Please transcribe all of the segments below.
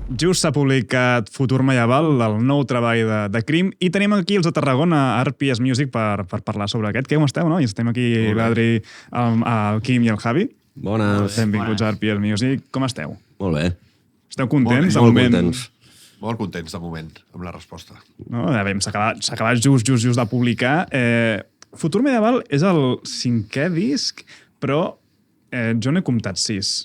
Just s'ha publicat Futur Medieval, el nou treball de Crim, i tenim aquí els de Tarragona, RPS Music, per parlar sobre aquest. Com esteu, no? I estem aquí, l'Adri, el Quim i el Javi. Bones. Benvinguts a RPS Music. Com esteu? Molt bé. Esteu contents? Molt contents. Molt contents, de moment, amb la resposta. No? S'ha acabat just de publicar. Futur Medieval és el 5è disc, però jo n'he comptat 6.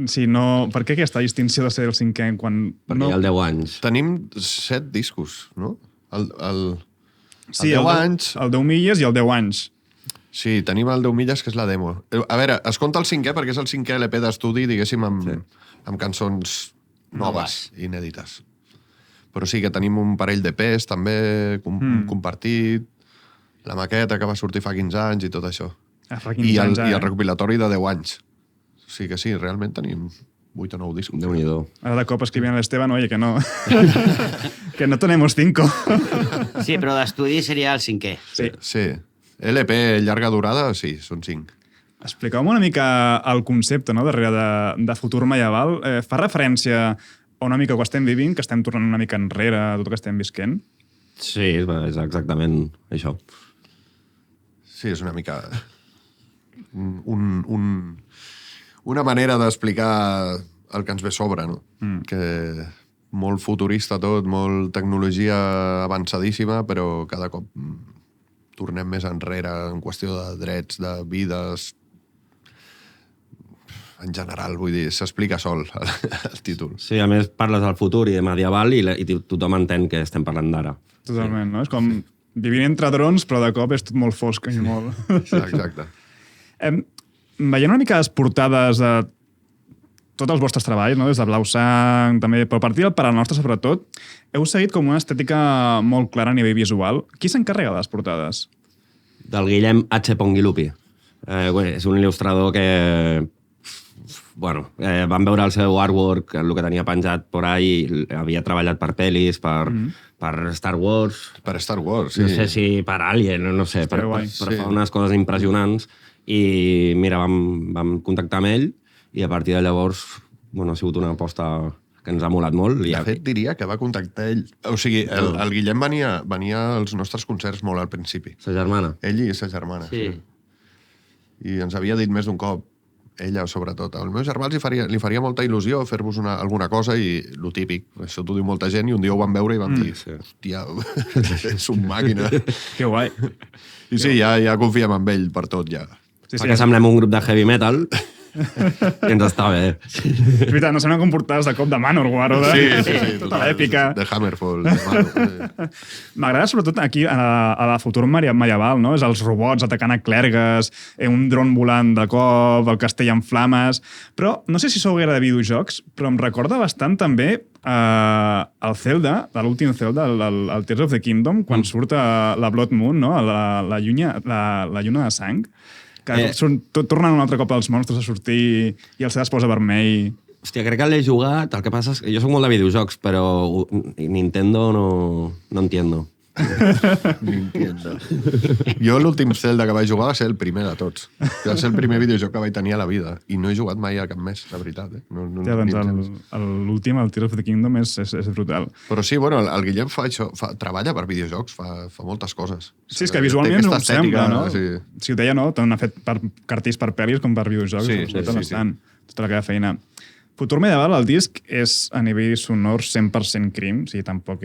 Si no, per què aquesta distinció de ser el 5è quan... Perquè hi ha el 10 anys. Tenim 7 discos, no? Sí, 10 anys... El 10 milles i el 10 anys. Sí, tenim el 10 milles, que és la demo. A veure, es compta el 5è perquè és el 5è LP d'estudi, diguéssim, amb cançons noves, inèdites. Però sí que tenim un parell d'EPs, també, compartit, la maqueta que va sortir fa 15 anys i tot això. I el recopilatori de 10 anys. O sigui que sí, realment tenim 8 o 9 discos. Déu-n'hi-do. Ara de cop escrivien a l'Esteban, oye, que no. Que no tenemos 5. Sí, però d'estudi seria el 5è. Sí. LP llarga durada, sí, són 5. Expliqueu-me una mica el concepte, no?, darrere de Futur Medieval. Fa referència a una mica que ho estem vivint, que estem tornant una mica enrere tot el que estem visquent? Sí, és exactament això. Sí, és una mica... una manera d'explicar el que ens ve a sobre, no? Que molt futurista tot, molt tecnologia avançadíssima, però cada cop tornem més enrere en qüestió de drets, de vides... En general, vull dir, s'explica sol el títol. Sí, a més parles del futur i de medieval i tothom entén que estem parlant d'ara. Totalment, no? És com vivint entre drons, però de cop és tot molt fosc i molt... Exacte. Veient una mica les portades de tots els vostres treballs, no? Des de Blau Sang, també, però a partir del Pare Nostre, sobretot, heu seguit com una estètica molt clara a nivell visual. Qui s'encarrega de les portades? Del Guillem H. Pongilupi. És un il·lustrador que... vam veure el seu artwork, el que tenia penjat por ahí, havia treballat per pel·lis, per Star Wars... Per Star Wars, sí. No sé si per Alien, no sé, però fa unes coses impressionants. I mira, vam contactar amb ell i a partir de llavors ha sigut una aposta que ens ha molat molt. De fet, diria que va contactar ell. O sigui, el Guillem venia als nostres concerts molt al principi. Sa germana. Ell i sa germana. Sí. I ens havia dit més d'un cop, ella sobretot. Al meu germà li faria molta il·lusió fer-vos alguna cosa i lo típic, això t'ho diu molta gent, i un dia ho vam veure i vam dir, hòstia, és un màquina. Que guai. I sí, ja confiem en ell per tot, ja. Perquè semblem un grup de heavy metal i ens està bé. És veritat, no semblen com portades de cop de Manowar o de... Sí. Tota l'èpica. De Hammerfall. De Manowar. M'agrada sobretot aquí a la Futur Medieval, no? És els robots atacant a clergues, un dron volant de cop, el castell en flames... Però no sé si sou gaire de videojocs, però em recorda bastant també el Zelda, de l'últim Zelda, el Tears of the Kingdom, quan surt la Blood Moon, no? La lluna de sang, que tornen un altre cop els monstres a sortir i el cel es posa vermell. Hòstia, crec que l'he jugat, el que passa és que jo soc molt de videojocs, però Nintendo no entiendo. Nintendo. Jo l'últim Zelda que vaig jugar va ser el primer de tots. Va ser el primer videojoc que vaig tenir a la vida. I no he jugat mai a cap més, la veritat. L'últim, el Tears of the Kingdom, és brutal. Però sí, bueno, el Guillem treballa per videojocs, fa moltes coses. Sí, és que visualment no em sembla, no? Sí. Si ho deia, no? Tant ha fet cartells per pel·lis com per videojocs. Sí. Tota la seva feina. Futur Medieval, el disc, és a nivell sonor 100% Crim, o sigui, tampoc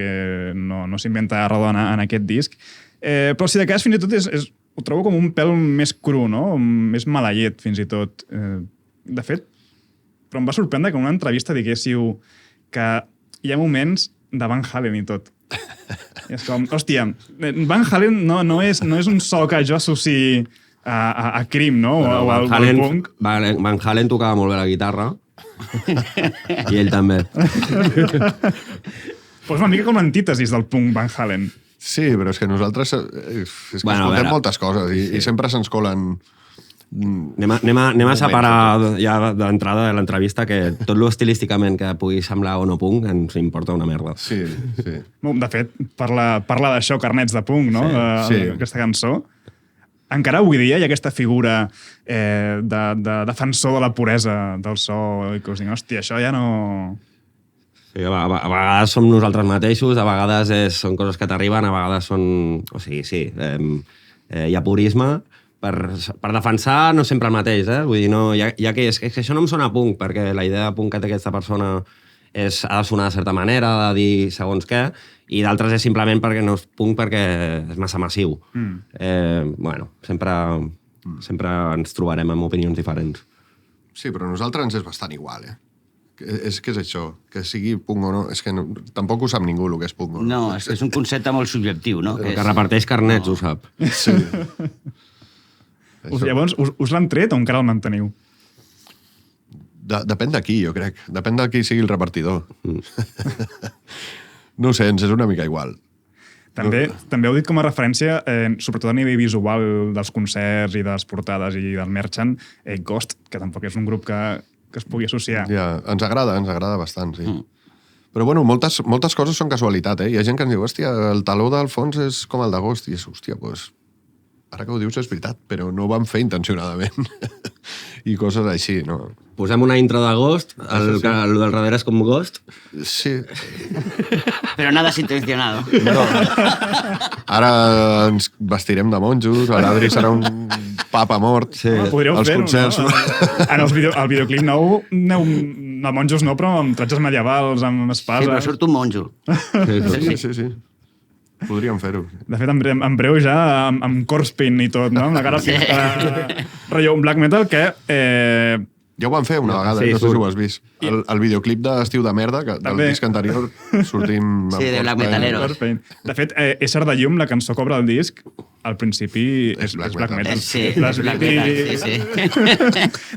no s'inventa redona en aquest disc. Però si de cas, fins i tot, ho trobo com un pèl més cru, no? Més malallet, fins i tot. De fet, però em va sorprendre que en una entrevista diguéssiu que hi ha moments de Van Halen i tot. I és com, hòstia, Van Halen no és un so que jo associï a Crim, no? O al punk. Van Halen tocava molt bé la guitarra, i ell també. Pues una mica com l'antítesis del punk Van Halen. Sí, però és que nosaltres escoltem moltes coses i sempre se'ns colen... Anem a separar ja d'entrada de l'entrevista que tot lo estilísticament que pugui semblar o no punk ens importa una merda. Sí. De fet, parla d'això, Carnets de punk, no? Sí. Aquesta cançó. Encara avui dia hi ha aquesta figura de defensor de la puresa del so i que us diuen, hòstia, això ja no... Sí, a vegades som nosaltres mateixos, a vegades són coses que t'arriben, a vegades són... O sigui, sí, hi ha purisme per defensar no sempre el mateix, eh? Vull dir, no, és que això no em sona punk, perquè la idea de punk que té aquesta persona ha de sonar de certa manera, ha de dir segons què, i d'altres és simplement perquè no és punk perquè és massa massiu. Bueno, sempre ens trobarem amb opinions diferents. Sí, però a nosaltres ens és bastant igual, És que és això, que sigui punk o no, és que no, tampoc ho sap ningú el que és punk o no. No, és un concepte molt subjectiu, no? El que reparteix carnets ho sap. Sí. Llavors, us l'han tret o encara el manteniu? Depèn de qui, jo crec. Depèn de qui sigui el repartidor. No sé, ens és una mica igual. També heu dit com a referència, sobretot a nivell visual dels concerts i de les portades i del merchant, Ghost, que tampoc és un grup que es pugui associar. Ja, ens agrada bastant, sí. Però bueno, moltes coses són casualitat, Hi ha gent que ens diu, hòstia, el taló del fons és com el d'agost, i és, hòstia, doncs, ara que ho dius és veritat, però no ho vam fer intencionadament. I coses així, no? Posem una intro d'agost, el del darrere és com Ghost. Sí. Però nada es intencionado. No. Ara ens vestirem de monjos, l'Adri serà un papa mort. Sí. Podríeu Els fer-ho, concerts, no? En el videoclip nou, de monjos no, però amb tratges medievals, amb espases. Sí, però surt un monjo. Sí. Podríem fer-ho. De fet, en breu ja amb corpspaint i tot, no? Amb la cara pintada. Rotllo, un black metal que... Ja ho van fer una vegada, no sé si ho has vist. El videoclip d'Estiu de merda, del disc anterior, sortim... Sí, de black metaleros. De fet, Ésser de llum, la cançó que obre el disc, al principi és black metal. Sí, és black metal, sí.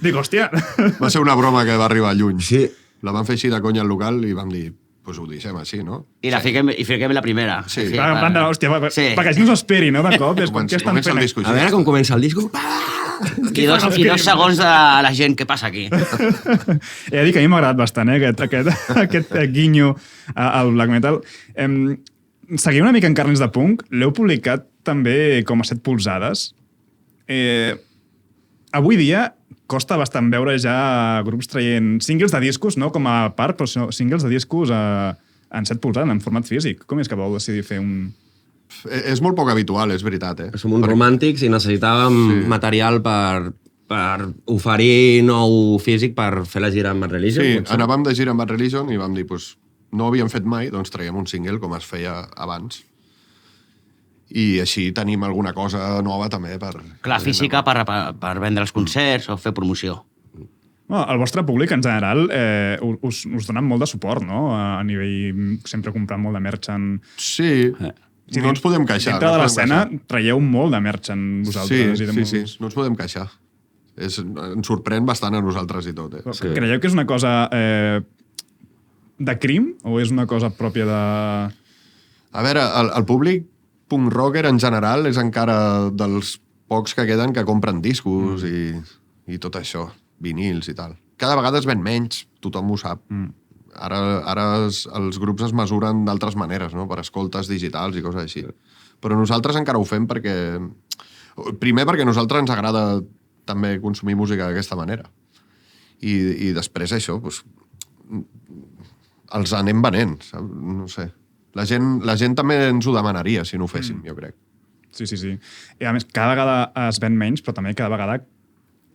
Dic, hòstia... Va ser una broma que va arribar lluny. Sí. La van fer així de conya al local i vam dir, pues ho deixem així, no? I fiquem la primera. Sí. En plan de, hòstia, perquè així no s'esperi, no? De cop, és com, què estan fent? A veure com comença el disc. I dos segons de la gent, què passa aquí? He de dir que a mi m'ha agradat bastant, aquest guinyo al black metal. Seguim una mica en carnets de punk. L'heu publicat també com a 7 polzades. Avui dia costa bastant veure ja grups traient singles de discos, no com a part, però singles de discos en 7 polzades, en format físic. Com és que vau decidir fer un... És molt poc habitual, és veritat, Som uns romàntics i necessitàvem material per oferir nou físic per fer la gira amb Bad Religion. Sí, anàvem de gira amb Bad Religion i vam dir, pues, no ho havíem fet mai, doncs traiem un single com es feia abans. I així tenim alguna cosa nova també per... Clar, física per vendre els concerts o fer promoció. El vostre públic, en general, us donen molt de suport, no? A nivell, sempre comprant molt de merchant. Sí, no ens podem queixar. Dintre de l'escena traieu molt de merchant vosaltres. Sí, no ens podem queixar. Ens sorprèn bastant a nosaltres i tot. Sí. Creieu que és una cosa de crim o és una cosa pròpia de... A veure, el públic punk rocker en general és encara dels pocs que queden que compren discos i tot això, vinils i tal. Cada vegada es ven menys, tothom ho sap. Ara els grups es mesuren d'altres maneres, no? Per escoltes digitals i coses així. Però nosaltres encara ho fem perquè... Primer perquè a nosaltres ens agrada també consumir música d'aquesta manera. I després això, doncs, els anem venent, saps? No sé. La gent també ens ho demanaria si no ho féssim, jo crec. Sí. I a més, cada vegada es ven menys, però també cada vegada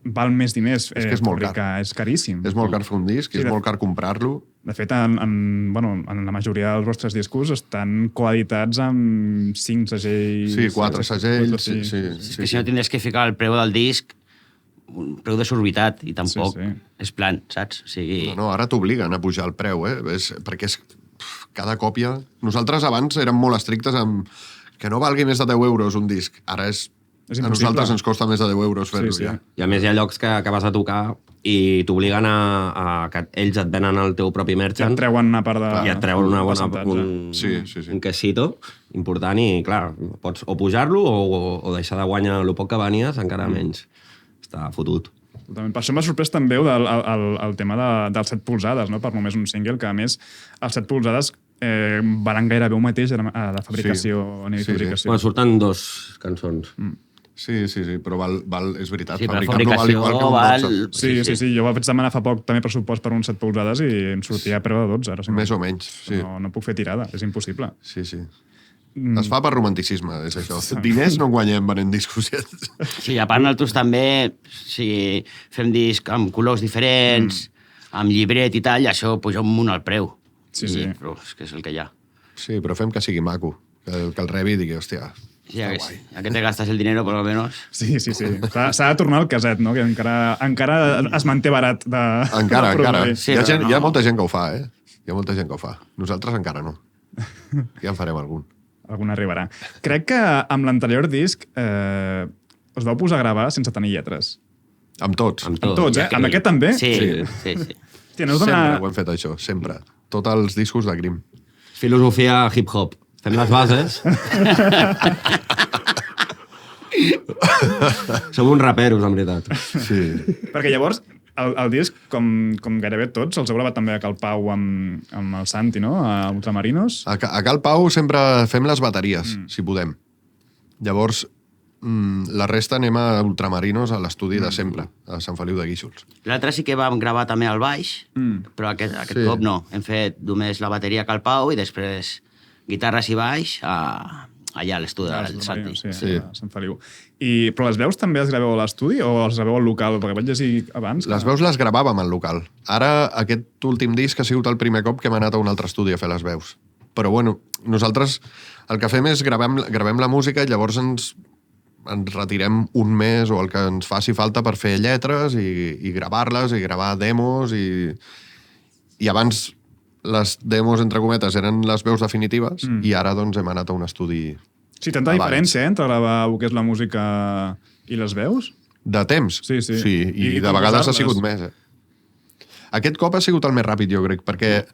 val més diners. És que és molt car. És caríssim. És molt car fer un disc, és molt car comprar-lo. De fet, en la majoria dels vostres discos estan coeditats amb 5 segells... Sí, 4 segells. Sí. És que si no tindries que ficar el preu del disc, un preu desorbitat, i tampoc és plan, saps? O sigui... No, ara t'obliguen a pujar el preu, perquè és cada còpia... Nosaltres abans érem molt estrictes amb que no valgui més de 10 euros un disc. Ara a nosaltres ens costa més de 10 euros fer-ho ja. I a més hi ha llocs que vas a tocar i t'obliguen a que ells et venen el teu propi merchant. I et treuen una part de... I et treuen un quesito important i, clar, pots o pujar-lo o deixar de guanyar el poc que venies, encara menys. Està fotut. Per això m'ha sorprès també el tema dels 7 polzades, no? Per només un single, que a més els 7 polzades valen gairebé un mateix a la fabricació, a nivell de fabricació. Bueno, surten 2 cançons. Sí, però és veritat. Sí, per la fabricar-lo val igual que un fabricació boxer. Sí. Jo vaig demanar fa poc també pressupost per un 7 polzades i em sortia a preu de 12. Ara, Més o menys, sí. No puc fer tirada, és impossible. Sí. Es fa per romanticisme, és això. Diners no en guanyem venent discos. Sí, a part nosaltres també, si fem disc amb colors diferents, amb llibret i tal, i això puja un munt al preu. Sí. Però és que és el que hi ha. Sí, però fem que sigui maco. Que el rebi digui, hòstia, Sí, a que te gastes el dinero, por lo menos. Sí. S'ha de tornar al caset, no? Que encara es manté barat de... Encara. Sí, Hi ha molta gent que ho fa, eh? Hi ha molta gent que ho fa. Nosaltres encara no. Ja en farem algun. Algun arribarà. Crec que amb l'anterior disc us vau posar a gravar sense tenir lletres. Amb tots. Amb Amb tots, eh? Amb aquest també? Sí. Hòstia, no us Sempre dona... ho hem fet, això, sempre. Tots els discos de Grimm. Filosofia hip-hop. Fem les bases. Som uns raperos, en veritat. Sí. Perquè llavors, el disc, com gairebé tots, els heu gravat també a Cal Pau amb el Santi, no? A Ultramarinos. A Cal Pau sempre fem les bateries, si podem. Llavors, la resta anem a Ultramarinos a l'estudi de sempre, a Sant Feliu de Guíxols. L'altre sí que vam gravar també al baix, però aquest Sí. cop no. Hem fet només la bateria a Cal Pau i després guitarres i baix allà a l'estudi del Santi. Sí, a Sant Feliu. Però les veus també les graveu a l'estudi o les graveu al local? Perquè vaig llegir abans... Les veus les gravàvem al local. Ara, aquest últim disc ha sigut el primer cop que hem anat a un altre estudi a fer les veus. Però, bueno, nosaltres el que fem és gravem la música i llavors ens retirem un mes o el que ens faci falta per fer lletres i gravar-les i gravar demos i abans les demos, entre cometes, eren les veus definitives i ara doncs hem anat a un estudi Sí, tanta abans. diferència entre gravar el que és la música i les veus? de temps. Sí. I de com vegades ha posar-les. sigut més. Aquest cop ha sigut el més ràpid, jo crec, perquè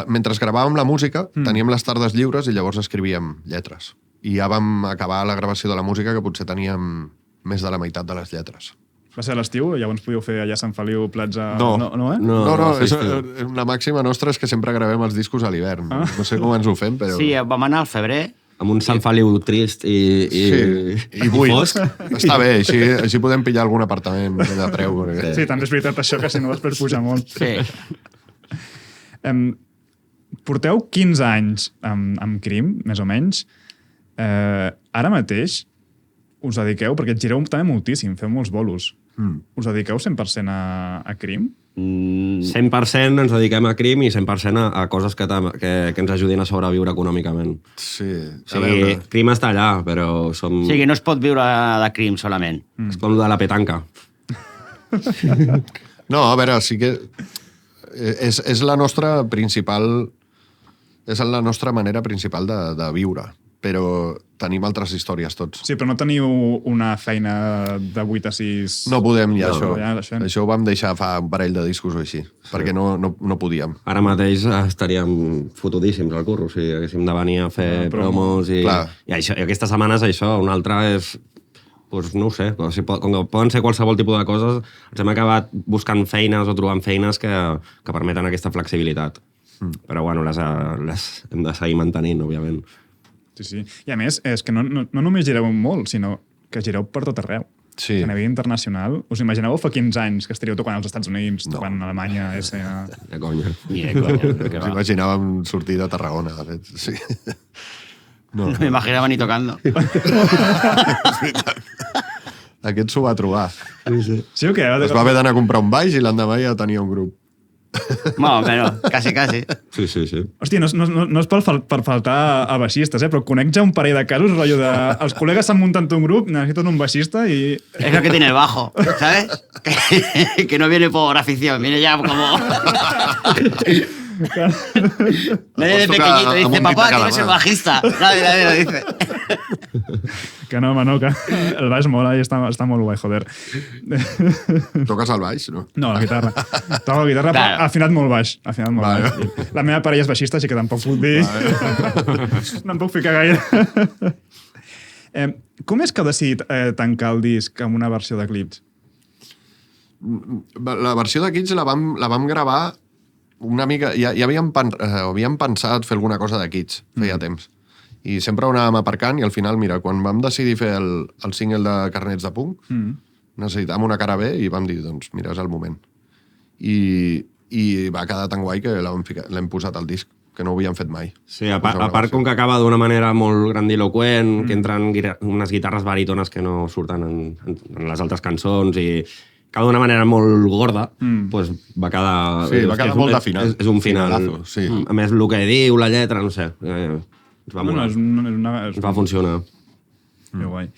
mentre gravàvem la música teníem les tardes lliures i llavors escrivíem lletres. I ja vam acabar la gravació de la música que potser teníem més de la meitat de les lletres. Va ser a l'estiu? Llavors podíeu fer allà a Sant Feliu platja... No. No, eh? No, sí, és sí. una màxima nostra és que sempre gravem els discos a l'hivern. No sé com ens ho fem, però... Sí, vam anar al febrer. Amb un Sant Feliu trist i buit. fosc. Està bé, així podem pillar algun apartament de preu. Perquè... Sí, també és veritat això, que si no després puja molt. Sí. Porteu 15 anys amb Crim, més o menys. Ara mateix us dediqueu, perquè gireu també moltíssim, feu molts bolos. Us dediqueu 100% a Crim? 100% ens dediquem a crim i 100% a coses que ens ajudin a sobreviure econòmicament. Sí, O sigui, crim està allà, però som... O sigui, no es pot viure de crim solament. És com de la petanca. No, a veure, sí que és la nostra principal... És la nostra manera principal de viure, però tenim altres històries tots. Sí, però no teniu una feina de 8 a 6... No podem ja, No, això. Això ho vam deixar fa un parell de discos o així, perquè no podíem. Ara mateix estaríem fotudíssims al curro, si haguéssim de venir a fer promos i aquestes setmanes això, una altra és... Doncs no ho sé, com que poden ser qualsevol tipus de coses, ens hem acabat buscant feines o trobant feines que permeten aquesta flexibilitat. Però bueno, les hem de seguir mantenint, òbviament. Sí. I a més, és que no només gireu molt, sinó que gireu per tot arreu. Sí. A nivell internacional. Us imagineu fa 15 anys que estaríeu tocant als Estats Units, tocant a Alemanya, S.A. De conya. Ni de conya. Ens imaginàvem sortir de Tarragona, de fet. Sí. No me imaginava ni tocando. Aquest s'ho va trobar. Sí o què? Es va haver d'anar a comprar un baix i l'endemà ja tenia un grup. Bueno, però quasi. Sí. Hòstia, no és per faltar a baixistes, però conec ja un parell de casos, rotllo de... Els col·legues s'han muntat un grup, necessiten un baixista i... Es lo que tiene el bajo, ¿sabes? Que no viene por afición, viene ya como... Nadie de pequeñito dice, papá, quiero ser bajista. Nadie lo dice. Que no, home, no, que el baix mola i està molt guai, joder. Toques el baix, no? No, la guitarra. Toco la guitarra, però Claro. afinat molt baix. Afinat molt baix. La meva parella és baixista, així que tampoc puc dir... No em puc ficar gaire. Com és que heu decidit tancar el disc amb una versió de clips? La versió de Kids la vam gravar una mica... Ja havíem pensat fer alguna cosa de Kids, feia temps. I sempre ho anàvem aparcant i al final, mira, quan vam decidir fer el single de Carnets de Punk, necessitàvem una cara B i vam dir, doncs, mira, és el moment. I va quedar tan guai que l'hem posat al disc, que no ho havíem fet mai. Sí, a part com que acaba d'una manera molt grandiloquent, que entren unes guitarres barítones que no surten en les altres cançons i acaba d'una manera molt gorda, doncs va quedar... Sí, va quedar molt de final. És un final. Finalazo, sí. A més, el que diu, la lletra, no sé, ens va molar. Ens va funcionar. Que guai.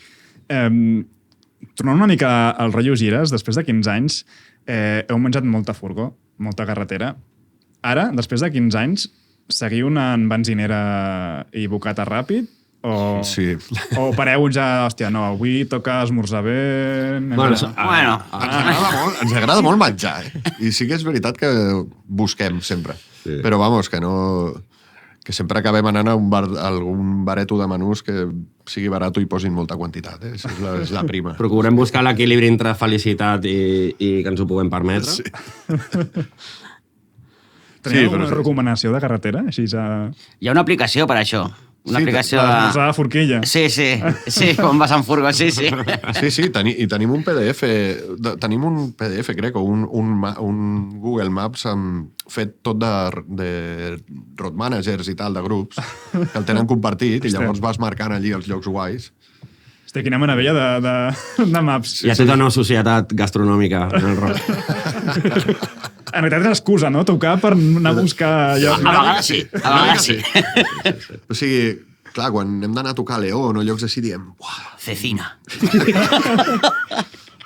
Tornant una mica al rotllo gires, després de 15 anys, heu menjat molta furgó, molta carretera. Ara, després de 15 anys, seguiu anant benzinera i bocata ràpid? Sí. O pareu ja, hòstia, no, avui toca esmorzar bé... Bueno. Ens agrada molt menjar, I sí que és veritat que busquem sempre. Sí. Però, vamos, que no... Que sempre acabem anant a algun bareto de menús que sigui barat i posin molta quantitat, Això és la prima. Procurem buscar l'equilibri entre felicitat i que ens ho puguem permetre. Sí. Teniu alguna recomanació de carretera? Així ja... Hi ha una aplicació per això. Una aplicació de... Esmorzar a forquilla. Sí, quan vas en furgo, sí. Sí, i tenim un PDF, crec, o un Google Maps fet tot de road managers i tal, de grups, que el tenen compartit i llavors vas marcant allí els llocs guais. Hòstia, quina meravella de maps. Hi ha tota una societat gastronòmica en el rock. En realitat és excusa, no? Tocar per anar a buscar... A vegades sí. O sigui, clar, quan hem d'anar a tocar a León o llocs així, diem... Cecina.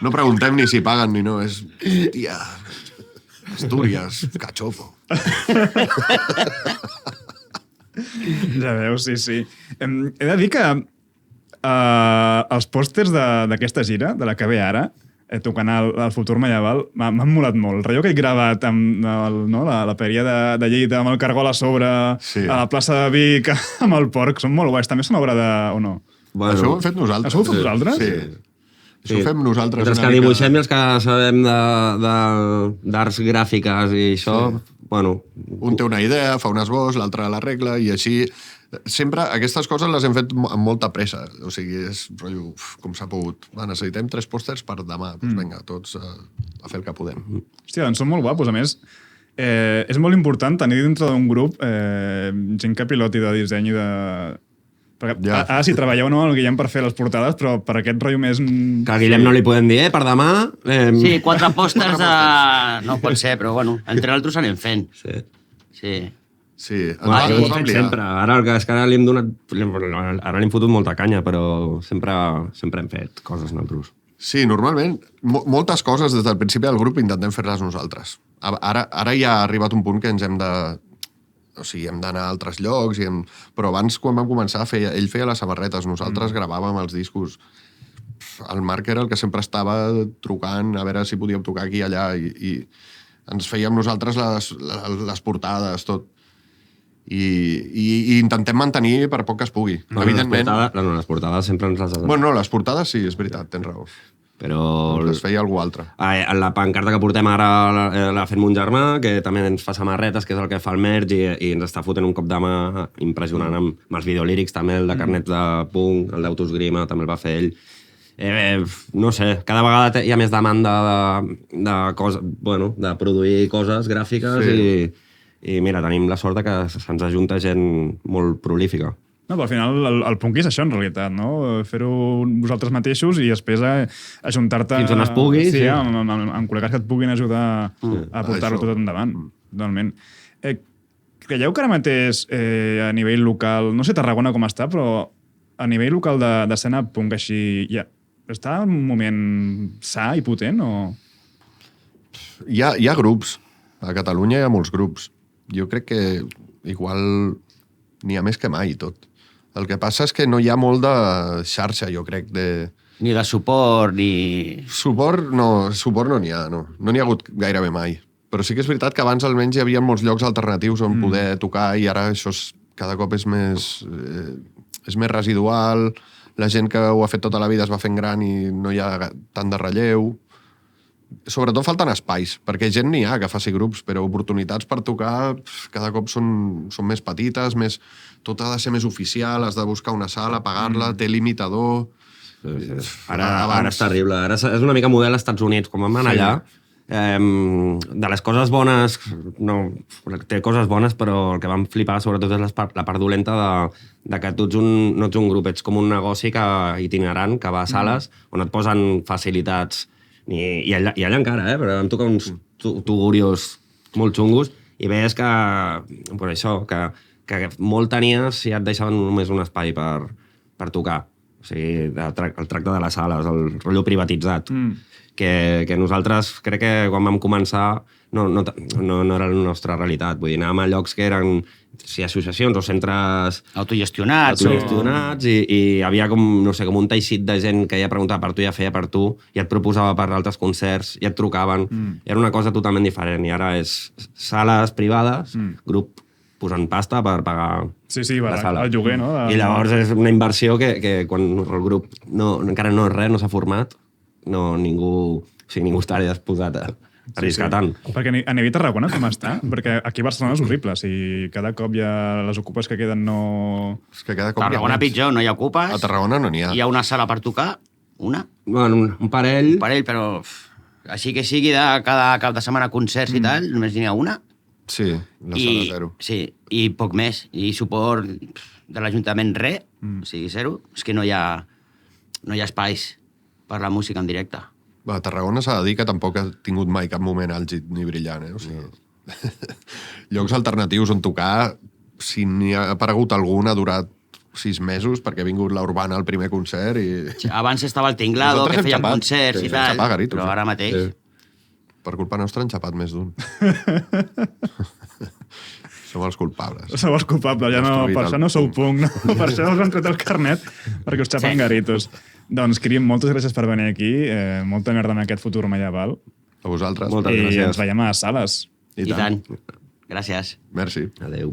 No preguntem ni si paguen ni no, és... Tia, Astúries, cachopo. Ja veus, sí. He de dir que els pòsters d'aquesta gira, de la que ve ara, tocant al Futur Medieval, m'han molat molt. El rotllo que he gravat amb la peria de Lleida, amb el cargol a sobre, a la plaça de Vic, amb el porc, són molt guais. També són obra de... o no? Bueno, això ho hem fet nosaltres. Això ho fet vosaltres? Sí. Això ho fem nosaltres. Els que dibuixem i els que sabem d'arts gràfiques i això, bueno... Un té una idea, fa un esbós, l'altre l'arregla, i així... Sempre aquestes coses les hem fet amb molta pressa. O sigui, és rotllo, com s'ha pogut. Necessitem 3 pòsters per demà. Doncs vinga, tots a fer el que podem. Hòstia, doncs són molt guapos. A més, és molt important tenir dintre d'un grup gent que piloti de disseny i de... Perquè ara si treballeu no, el Guillem per fer les portades, però per aquest rotllo més... Que al Guillem no li podem dir, per demà... Sí, 4 pòsters de... No pot ser, però bueno, entre altres anem fent. Sí. Sí, sempre. Ara és que ara li hem donat... Ara li hem fotut molta canya, però sempre hem fet coses nosaltres. Sí, normalment, moltes coses des del principi del grup intentem fer-les nosaltres. Ara ja ha arribat un punt que ens hem de... O sigui, hem d'anar a altres llocs, però abans, quan vam començar, ell feia les samarretes, nosaltres gravàvem els discos. El Marc era el que sempre estava trucant a veure si podíem tocar aquí i allà, i ens fèiem nosaltres les portades, tot. I intentem mantenir per poc que es pugui. Evidentment... Les portades sempre ens les... Bueno, no, les portades sí, és veritat, tens raó. Però... Les feia algú altre. La pancarta que portem ara l'ha fet mon germà, que també ens fa samarretes, que és el que fa el merch, i ens està fotent un cop de mà impressionant amb els videolírics, també el de Carnets de Punk, el d'Autosgrima, també el va fer ell. No sé, cada vegada hi ha més demanda de produir coses gràfiques i mira, tenim la sort que se'ns ajunta gent molt prolífica. No, però al final el punk és això, en realitat, no? Fer-ho vosaltres mateixos i després ajuntar-te... Fins on es pugui. Sí, amb col·legues que et puguin ajudar a portar-ho tot endavant. Totalment. Creieu que ara mateix, a nivell local, no sé Tarragona com està, però a nivell local d'escena punk així, està en un moment sa i potent o...? Hi ha grups. A Catalunya hi ha molts grups. Jo crec que igual n'hi ha més que mai, tot. El que passa és que no hi ha molt de xarxa, jo crec, Ni de suport, ni... Suport no n'hi ha, no. No n'hi ha hagut gairebé mai. Però sí que és veritat que abans almenys hi havia molts llocs alternatius on poder tocar i ara això cada cop és més residual, la gent que ho ha fet tota la vida es va fent gran i no hi ha tant de relleu. Sobretot falten espais, perquè gent n'hi ha que faci grups, però oportunitats per tocar cada cop són més petites, tot ha de ser més oficial, has de buscar una sala, pagar-la, té limitador... Ara és terrible. Ara és una mica model als Estats Units. Quan vam anar allà, de les coses bones... No, té coses bones, però el que vam flipar sobretot és la part dolenta de que tu no ets un grup, ets com un negoci itinerant que va a sales on et posen facilitats. I allà encara, però vam tocar uns tugurios molt xungos i veies que, per això, que molt tenies si et deixaven només un espai per tocar. O sigui, el tracte de les sales, el rotllo privatitzat. Que nosaltres, crec que quan vam començar, no era la nostra realitat. Vull dir, anàvem a llocs que eren associacions o centres autogestionats i hi havia com un teixit de gent que ja preguntava per tu, ja feia per tu, i et proposava per altres concerts, i et trucaven. Era una cosa totalment diferent. I ara és sales privades, grup posant pasta per pagar la sala. El lloguer, no? I llavors és una inversió que quan el grup encara no és res, no s'ha format, ningú està disposat a arriscar tant. Perquè a nivell Tarragona com està? Perquè aquí a Barcelona és horrible. Si cada cop hi ha les ocupes que queden no... És que cada cop Tarragona pitjor, no hi ha ocupes. A Tarragona no n'hi ha. Hi ha una sala per tocar, una. Bueno, un parell. Un parell, però així que sigui de cada cap de setmana concerts i tal, només n'hi ha una. Sí, la sala zero. Sí, i poc més. I suport de l'Ajuntament res, o sigui, zero. És que no hi ha espais per la música en directe. A Tarragona s'ha de dir que tampoc ha tingut mai cap moment àlgid ni brillant, O sigui, llocs alternatius on tocar, si n'hi ha aparegut algun, ha durat 6 mesos, perquè ha vingut la Urbana al primer concert i... Abans estava el Tinglado, que feien concerts i tal, però ara mateix... Sí. Per culpa nostra han xapat més d'un. Som els culpables. Sou els culpables, ja no, per això no sou punk, no? Per això us han tret el carnet, perquè us xapen garitos. Doncs, Crim, moltes gràcies per venir aquí. Molta merda en aquest futur medieval. A vosaltres. Moltes gràcies. I ens veiem a les sales. I tant. Gràcies. Merci. Adéu.